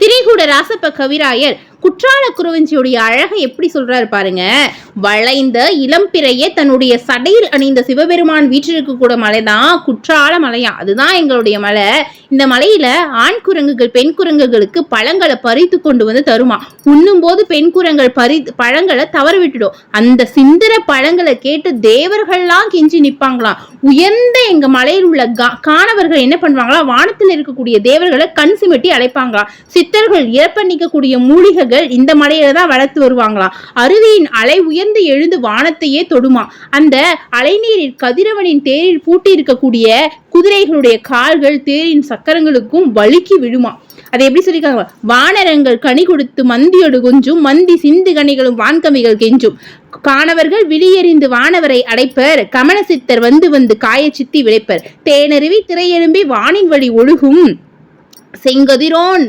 திரிகூட ராசப்ப கவிராயர் குற்றால குறவஞ்சியுடைய அழகை எப்படி சொல்றாரு பாருங்க. வளைந்த இளம்பிறைய தன்னுடைய சடையில் அணிந்த சிவபெருமான் வீற்றிருக்க கூட மலைதான் குற்றால மலையா. அதுதான் எங்களுடைய மலை. இந்த மலையில ஆண் குரங்குகள் பெண் குரங்குகளுக்கு பழங்களை பறித்து கொண்டு வந்து தருமா. உண்ணும் போது பெண் குரங்கள் பழங்களை தவற விட்டுடும். அந்த சிந்திர பழங்களை கேட்டு தேவர்கள்லாம் கெஞ்சி நிற்பாங்களாம். உயர்ந்த எங்க மலையில் உள்ள காணவர்கள் என்ன பண்ணுவாங்களா, வானத்தில் இருக்கக்கூடிய தேவர்களை கண் சிமிட்டி அழைப்பாங்களாம். சித்தர்கள் இறப்ப நீக்கக்கூடிய மூலிகைகள் இந்த மலையில தான் வளர்த்து வருவாங்களாம். அருவியின் அலை உயர்ந்து எழுந்து வானத்தையே தொடுமா. அந்த அலைநீரில் கதிரவனின் தேரில் பூட்டி இருக்கக்கூடிய குதிரைகளுடைய கால்கள் தேரின் சக்கரங்களுக்கும் வலிக்கு விழுமா. அதை எப்படி சொல்லிருக்காங்க, வானரங்கள் கனி கொடுத்து மந்தியோடு கொஞ்சும், மந்தி சிந்து கனிகளும் வான்கமிகள் கெஞ்சும், காணவர்கள் விழியறிந்து வானவரை அடைப்பர், கமல சித்தர் வந்து வந்து காய சித்தி விளைப்பர், தேனருவி திரையெழும்பி வானின் வழி ஒழுகும், செங்கதிரோன்